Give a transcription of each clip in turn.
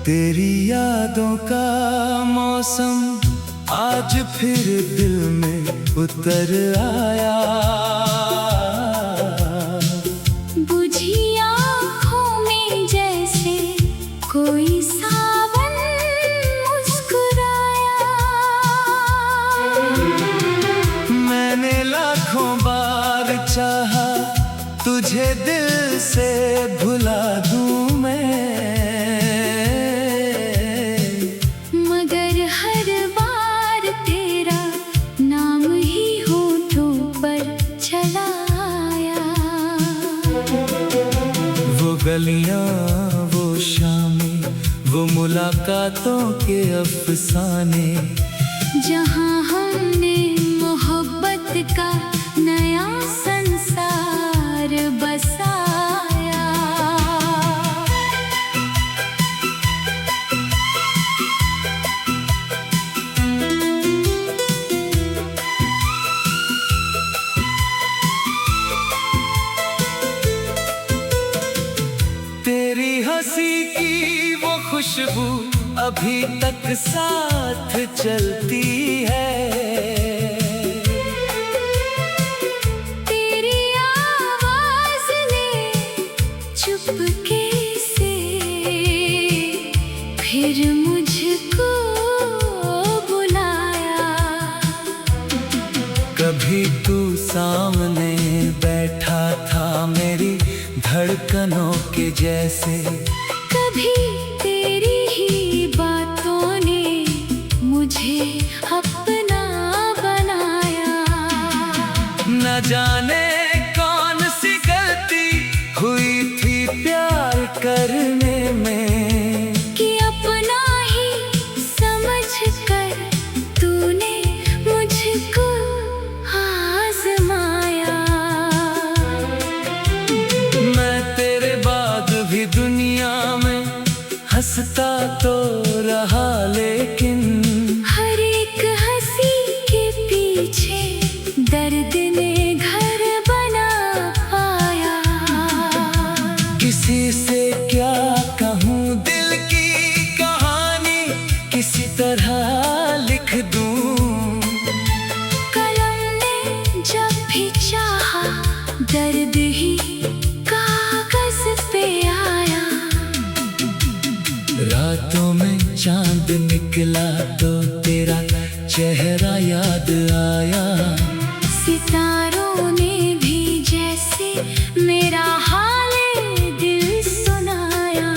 तेरी यादों का मौसम आज फिर दिल में उतर आया। बुझी आँखों में जैसे कोई सावन मुस्कुराया। मैंने लाखों बार चाहा तुझे दिल से भुला दूं मैं, मगर हर बार तेरा नाम ही होठों पर चला आया। वो गलियां, वो शामें, वो मुलाकातों के अफसाने, जहाँ हमने मोहब्बत का नया संसार बसाया। तेरी हंसी की वो खुशबू अभी तक साथ चलती है। तेरी आवाज ने चुपके से फिर मुझको बुलाया। कभी तू सामने बैठा था मेरी धड़कनों के जैसे, कभी तेरी ही बातों ने मुझे अपना बनाया। न जाने कौन सी गलती हुई थी प्यार करने में, कि अपना ही समझकर तूने मुझको आज़माया। मैं तेरे बाद भी दुनिया में हंसता तो रहा, लेकिन हर एक हंसी के पीछे दर्द ने घर बना पाया। किसी से क्या कहूँ दिल की कहानी, किसी तरह लिख दूँ। कलम ने जब भी चाहा दर्द ही कागज पे आया। रातों में चांद निकला तो तेरा चेहरा याद आया। सितारों ने भी जैसे मेरा हाल दिल सुनाया।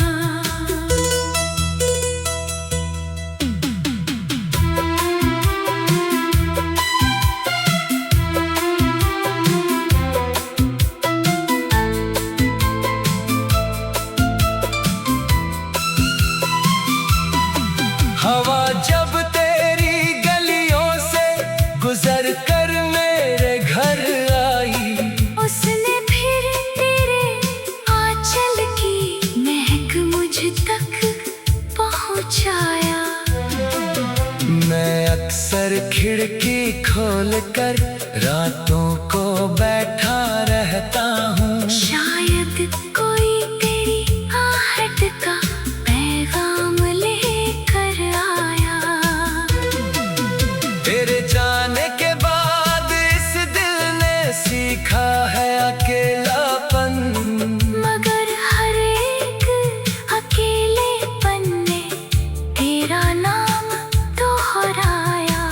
हवा जब तेरी गलियों से गुजर कर मेरे घर आई, उसने फिर तेरे आंचल की महक मुझ तक पहुंचाया। मैं अक्सर खिड़की खोल कर रातों को बैठा रहता हूँ। शायद कोई तेरी आहट का पैगाम लेकर आया। तेरे जाने के बाद इस दिल ने सीखा है अकेलापन, मगर हर एक अकेलेपन ने तेरा नाम दोहराया।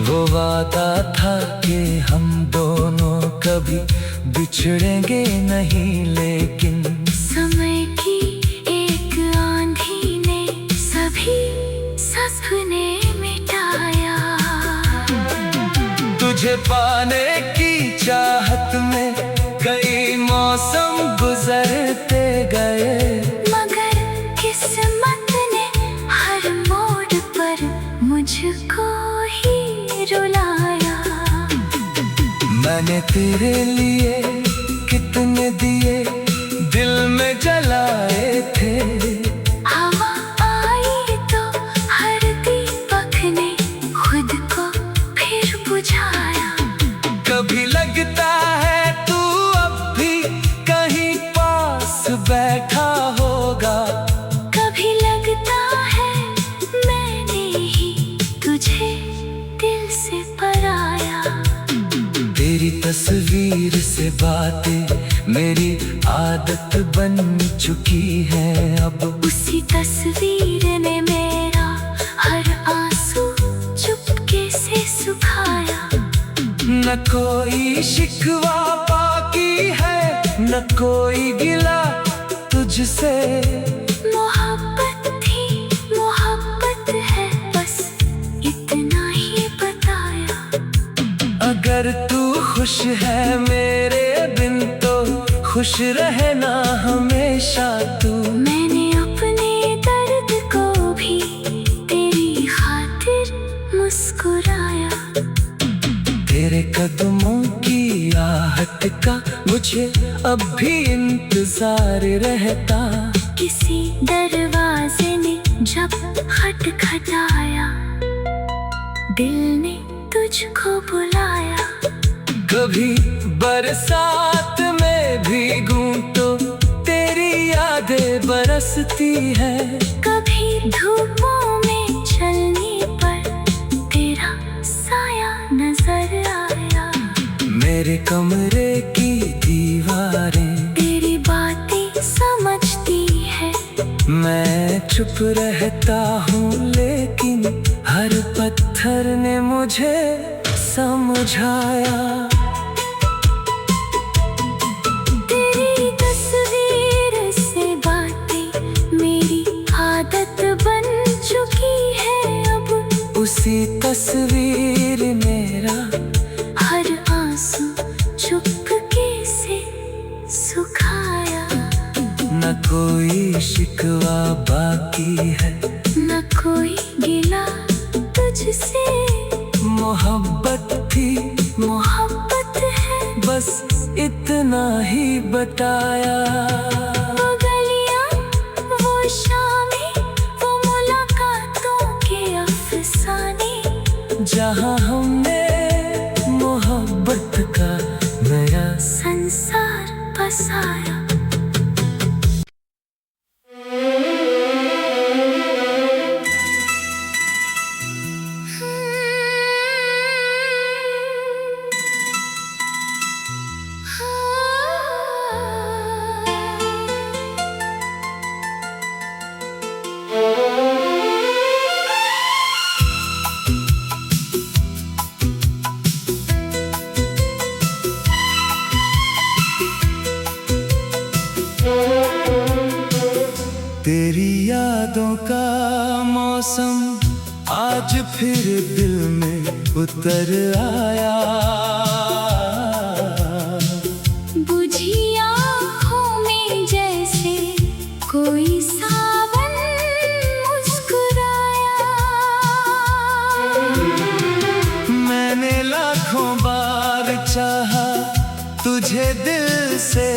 वो वादा था कि हम दोनों कभी बिछड़ेंगे नहीं, लेकिन समय की एक आंधी ने सभी सपने मिटाया। तुझे पाने की चाहत में कई मौसम गुजरते गए, मगर किस्मत ने हर मोड़ पर मुझको ही रुलाया। मैंने तेरे लिए कितने दिए दिल में जलाए थे। हवा आई तो हर दीपक ने खुद को फिर बुझाया। कभी लगता है तू अब भी कहीं पास बैठा होगा, तस्वीर से बातें मेरी आदत बन चुकी है अब। उसी तस्वीर ने मेरा हर आंसू चुपके से सुखाया। न कोई शिकवा बाकी है, न कोई गिला तुझसे। मोहब्बत थी, मोहब्बत है, बस इतना ही बताया। अगर तू खुश है मेरे बिन तो खुश रहना हमेशा तू। मैंने अपने दर्द को भी तेरी खातिर मुस्कुराया। तेरे कदमों की आहट का मुझे अब भी इंतजार रहता। किसी दरवाजे ने जब खटखटाया, दिल ने तुझको बुलाया। कभी बरसात में भीगूं तो तेरी यादें बरसती है। कभी धूपों में चलने पर तेरा साया नजर आया। मेरे कमरे की दीवारें तेरी बातें समझती है। मैं चुप रहता हूँ लेकिन हर पत्थर ने मुझे समझाया। तेरी तस्वीर से बातें मेरी आदत बन चुकी है अब। उसी तस्वीर मेरा हर आंसू चुपके से सुखाया। न कोई शिकवा बाकी है, न कोई गिला तुझसे। मोहब्बत थी, मोहब्बत है, बस इतना ही बताया। वो गलियां, वो शामें, वो मुलाकातों के अफसाने, जहाँ हमने मोहब्बत का नया संसार बसाया। तेरी यादों का मौसम आज फिर दिल में उतर आया। बुझी आँखों में जैसे कोई सावन मुस्कुराया। मैंने लाखों बार चाहा तुझे दिल से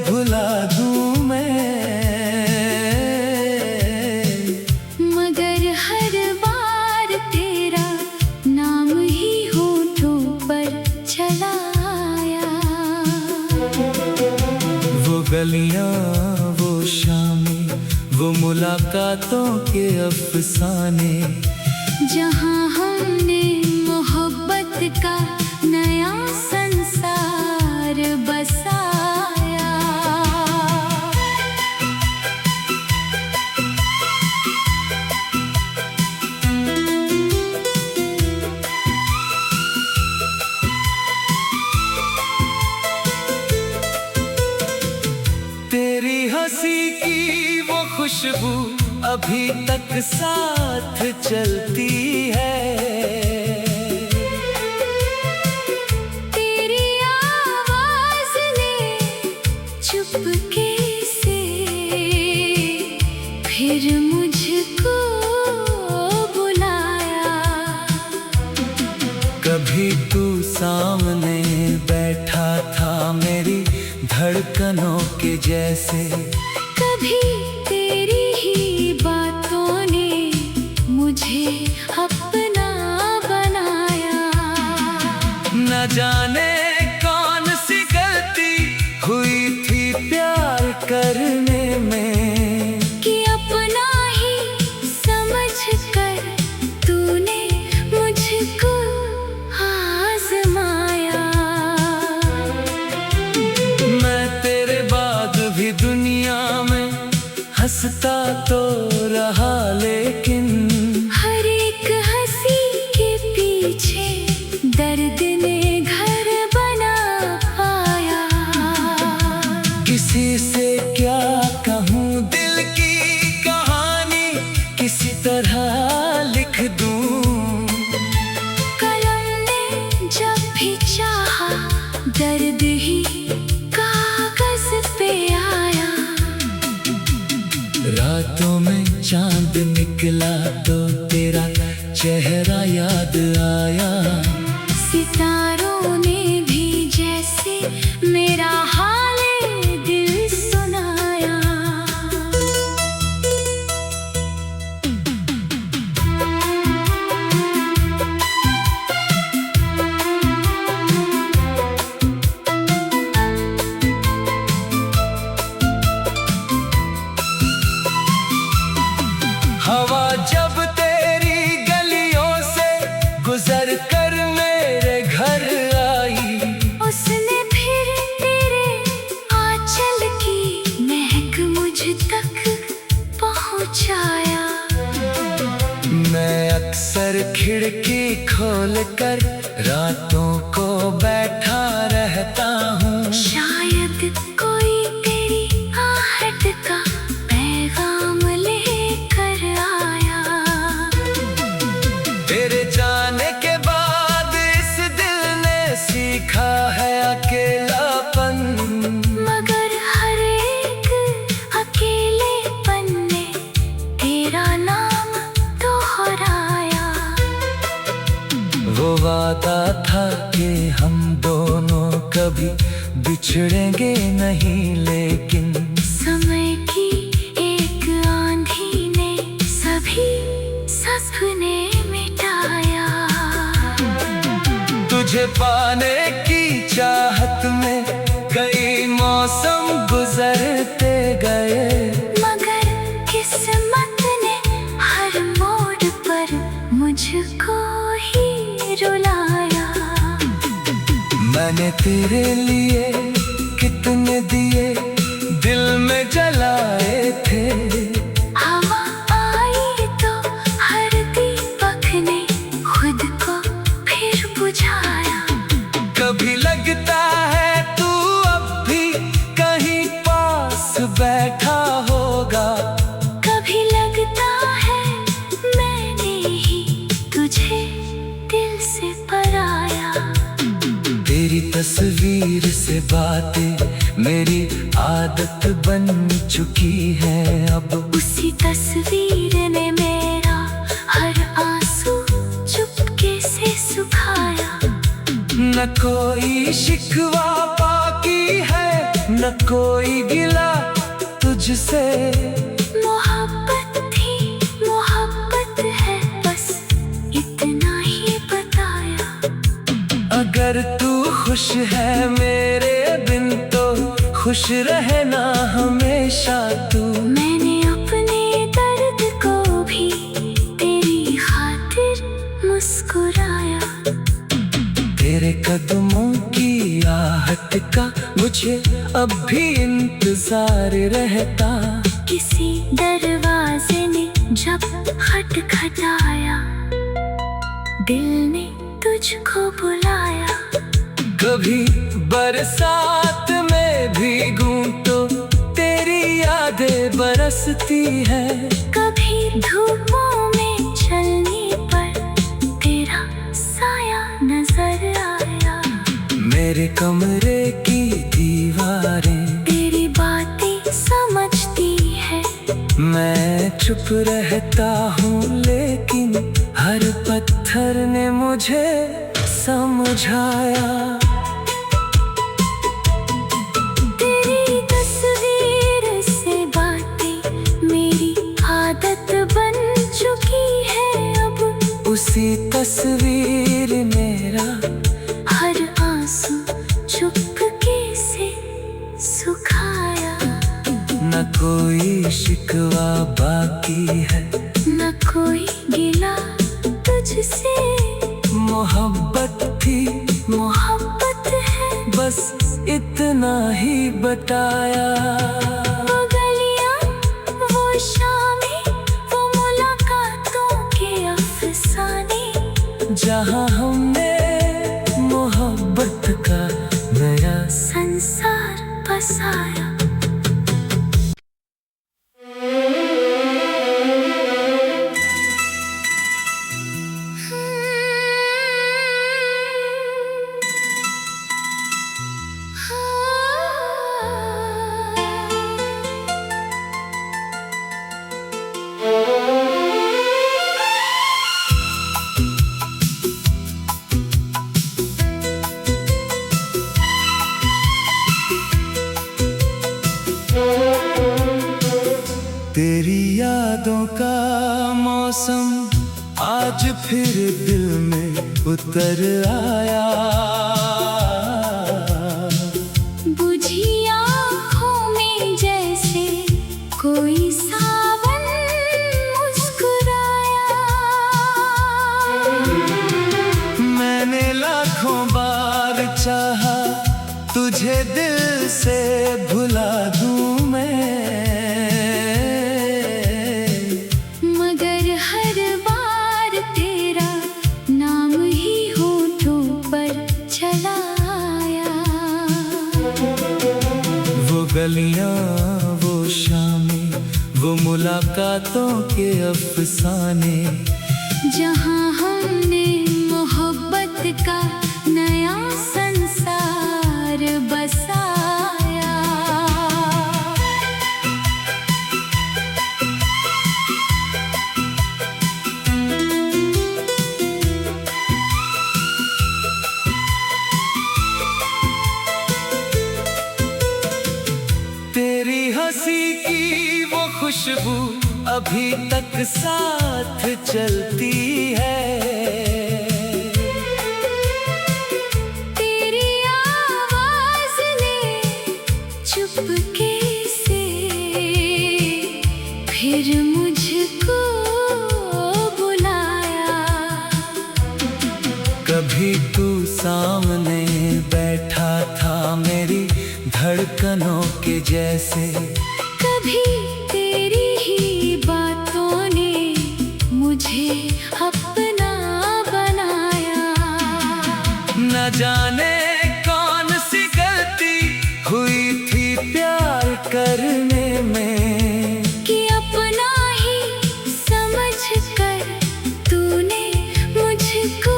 भुला दूं मैं, मगर हर बार तेरा नाम ही होठों पर चला आया। वो गलियां, वो शामें, वो मुलाकातों के अफसाने, जहाँ हमने मोहब्बत का नया संसार बसाया। तेरी हंसी की वो खुशबू अभी तक साथ चलती है। तेरी आवाज ने चुपके से फिर मुझको बुलाया। कभी तू सामने बैठा था मेरी धड़कनों के जैसे, कभी तेरी ही बातों ने मुझे अपना बनाया। न जाने कौन सी गलती हुई थी प्यार करने में, कि अपना ही समझ कर तूने मुझको आजमाया। हंसता तो रहा लेकिन हर एक हंसी के पीछे दर्द ने घर बना पाया। किसी से क्या कहूँ दिल की कहानी, किसी तरह लिख दूँ। कलम ने जब भी चाहा दर्द ही कागज पे आया। रातों में चांद निकला तो तेरा चेहरा याद आया। सितारों ने भी जैसे मेरा हाल दिल सुनाया। हवा जब तेरी गलियों से गुजर कर मेरे घर आई, उसने फिर तेरे आंचल की महक मुझ तक पहुंचाया। मैं अक्सर खिड़की खोल कर रातों को बैठा रहता हूँ। शायद कोई तेरी आहट का पैगाम लेकर आया। तेरे जाने के बाद इस दिल ने सीखा है अकेलापन। मगर हर एक अकेलेपन ने तेरा नाम दोहराया। वो वादा था कि हम दोनों कभी बिछड़ेंगे नहीं, लेकिन समय की एक आंधी ने सभी सपने मिटाया। तुझे पाने की चाहत में कई मौसम गुजरते गए, मगर किस्मत ने हर मोड़ पर मुझको ही रुलाया। मैंने तेरे लिए कितने दिए दिल में जलाए थे। हवा आई तो हर दीपक ने खुद को फिर बुझाया। कभी लगता है तू अब भी कहीं पास बैठा होगा, कभी लगता है मैंने ही तुझे दिल से पराया। तेरी तस्वीर से बातें मेरी आदत बन चुकी है अब। उसी तस्वीर ने मेरा हर आंसू चुपके से सुखाया। न कोई शिकवा बाकी है, न कोई गिला तुझसे। मोहब्बत थी, मोहब्बत है, बस इतना ही बताया। अगर तू खुश है मेरे बिन तो खुश रहना हमेशा तू। मैंने अपने दर्द को भी तेरी खातिर मुस्कुराया। तेरे कदमों की आहट का मुझे अब भी इंतजार रहता। किसी दरवाजे ने जब खटखटाया, दिल ने तुझको बुलाया। कभी बरसात में भीगूं तो तेरी यादें बरसती है। कभी धूपों में चलने पर तेरा साया नजर आया। मेरे कमरे की दीवारें तेरी बातें समझती है। मैं चुप रहता हूँ लेकिन हर पत्थर ने मुझे समझाया। तेरी तस्वीर से बातें मेरी आदत बन चुकी है अब। उसी तस्वीर मेरा हर आंसू चुपके से सुखाया। न कोई शिकवा बाकी है, न कोई गिला तुझसे। मोहब्बत थी, मोहब्बत है, बस इतना ही बताया। वो गलियां, वो जहाँ हमने मोहब्बत का नया संसार बसाया। तेरी यादों का मौसम आज फिर दिल में उतर आया। बुझी आँखों में जैसे कोई सावन मुस्कुराया। मैंने लाखों बार चाहा तुझे दिल से भुला दूं मैं, मगर हर बार तेरा नाम ही होठों पर चला आया। वो गलियां, वो शामें, वो मुलाकातों के अफसाने, जहाँ हमने मोहब्बत का नया संसार बसाया। तेरी हंसी की वो खुशबू अभी तक साथ चलती है। तेरी आवाज ने चुपके से फिर मुझको बुलाया। कभी तू सामने बैठा था मेरी धड़कनों के जैसे, कभी तेरी ही बातों ने मुझे अपना बनाया। न जाने कौन सी गलती हुई थी प्यार करने में, कि अपना ही समझकर तूने मुझको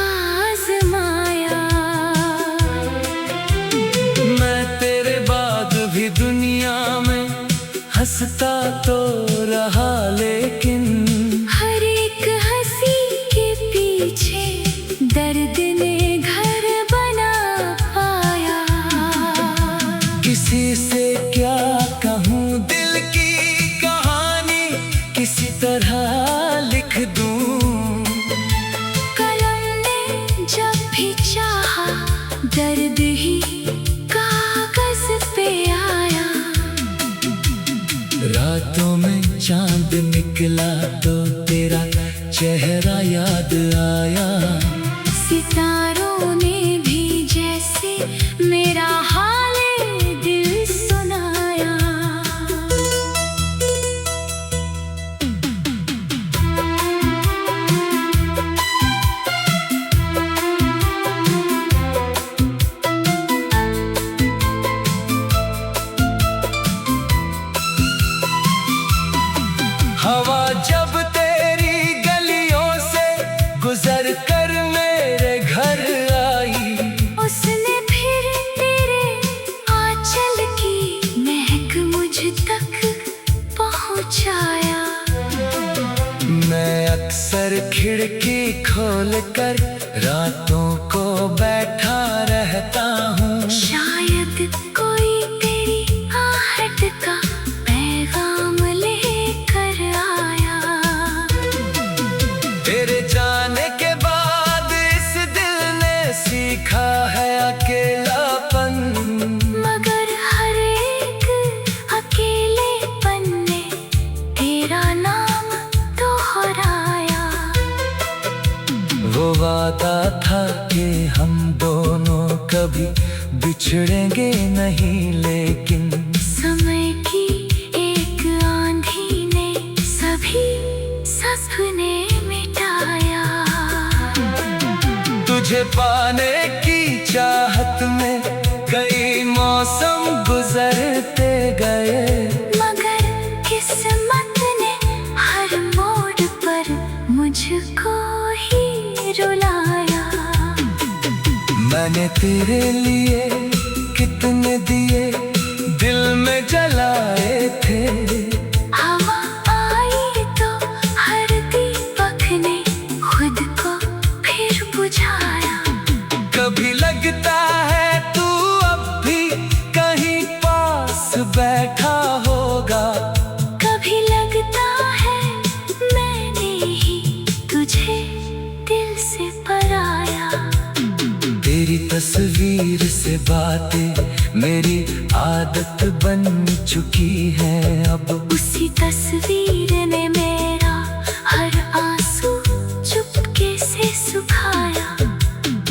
आज़माया। मैं तेरे बाद भी दुनिया में हंसता तो रहा, लेकिन हर एक हंसी के पीछे दर्द ने घर बना पाया। किसी से क्या कहूँ दिल की कहानी, किसी तरह लिख दूँ। कलम ने जब भी चाहा दर्द ही कागज पे आया। रातों में चांद निकला तो तेरा चेहरा याद आया। सितारों ने भी जैसे मेरा हाल दिल सुनाया। हवा जब तेरी गलियों से गुजर कर मेरे घर आई, उसने फिर तेरे आंचल की महक मुझ तक पहुंचाया। मैं अक्सर खिड़की खोल कर रातों को बैठा रहता हूँ। शायद कोई तेरी आहट का पैगाम लेकर आया। तेरे जाने के बाद इस दिल ने सीखा है अकेलापन, मगर हर एक अकेलेपन ने तेरा नाम दोहराया। वो वादा था कि हम दोनों कभी बिछड़ेंगे नहीं, लेकिन समय की एक आंधी ने सभी सपने मिटाया। तुझे पाने की चाहत में कई मौसम गुजरते गए, मगर किस्मत ने हर मोड़ पर मुझको ही रुलाया। मैंने तेरे लिए कितने दिए दिल में जलाए थे, हवा आई तो हर दीपक ने खुद को फिर बुझाया। कभी लगता है तू अब भी कहीं पास बैठा होगा, कभी लगता है मैंने ही तुझे दिल से पराया। तेरी तस्वीर से बातें मेरी आदत बन चुकी है अब, उसी तस्वीर ने मेरा हर आंसू चुपके से सुखाया।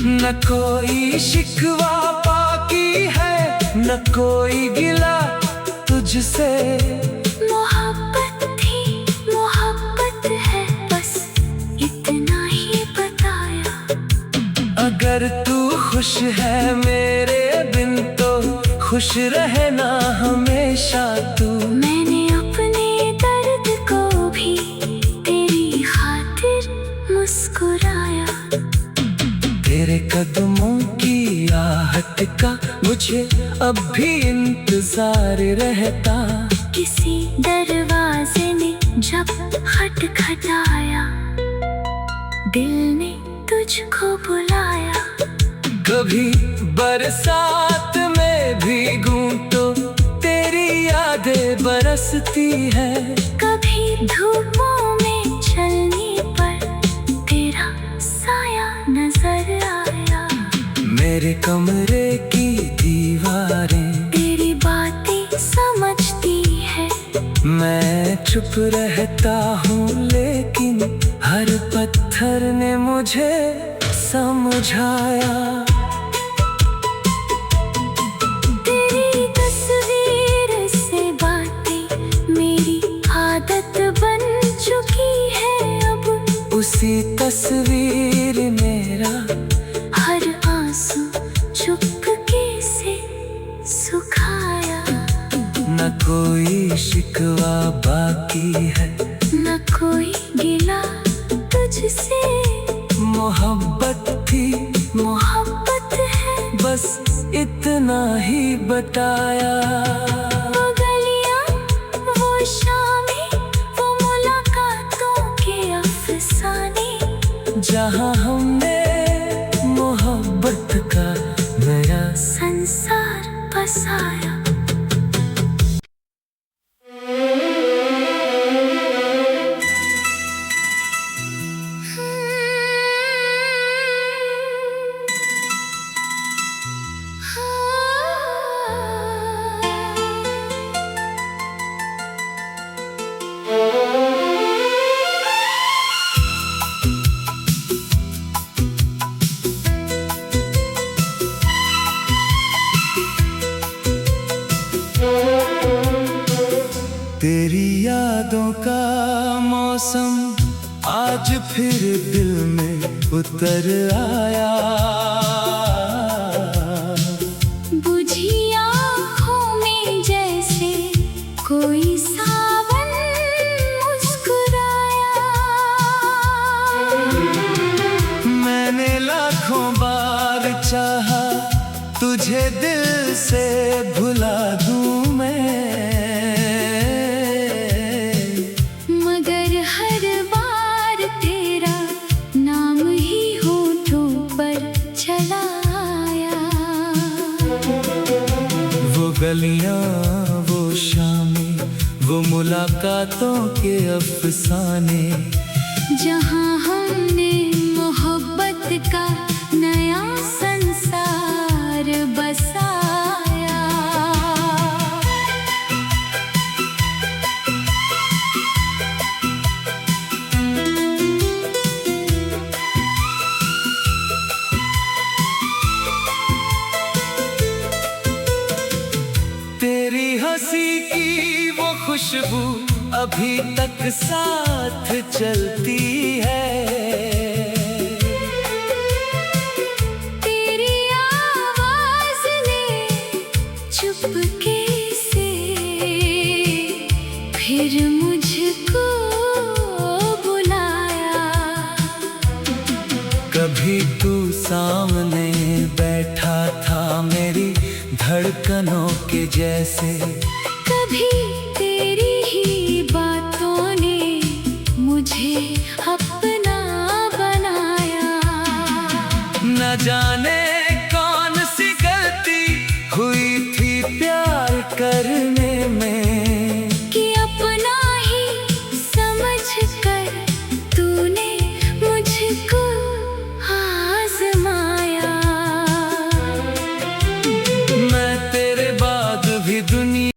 न कोई शिकवा बाकी है, न कोई गिला तुझसे, मोहब्बत थी मोहब्बत है बस इतना ही बताया। अगर तू खुश है मेरे बिन तो खुश रहना हमेशा तू। मैंने अपने दर्द को भी तेरी खातिर मुस्कुराया। तेरे कदमों की आहट का मुझे अब भी इंतजार रहता, किसी दरवाजे ने जब खटखटाया, दिल ने तुझको बुलाया। कभी बरसात में भीगूं तो तेरी यादें बरसती है, कभी धूपों में चलने पर तेरा साया नजर आया। मेरे कमरे की दीवारें तेरी बातें समझती है, मैं चुप रहता हूँ लेकिन हर पत्थर ने मुझे समझाया। तेरी तस्वीर से बातें मेरी आदत बन चुकी है अब, उसी तस्वीर मेरा हर आंसू चुपके से सुखाया। न कोई शिकवा बाकी है, न कोई गिला तुझसे, मोहब्बत थी मोहब्बत है बस इतना ही बताया। वो गलियां वो शामें वो मुलाकातों के अफसाने, जहाँ हमने मोहब्बत का नया संसार बसाया। तेरी यादों का मौसम आज फिर दिल में उतर आया, बुझी आँखों में जैसे कोई सावन मुस्कुराया। मैंने लाखों बार चाहा तुझे दिल से भुला दूं मैं, मगर हर बार तेरा नाम ही होठों पर चला आया। वो गलियां वो शामें वो मुलाकातों के अफसाने, जहाँ हमने मोहब्बत का नया संसार बसाया। तेरी हंसी की वो खुशबू अभी तक साथ चलती है, मुझको बुलाया। कभी तू सामने बैठा था मेरी धड़कनों के जैसे, कभी तेरी ही बातों ने मुझे अपना बनाया। न जाने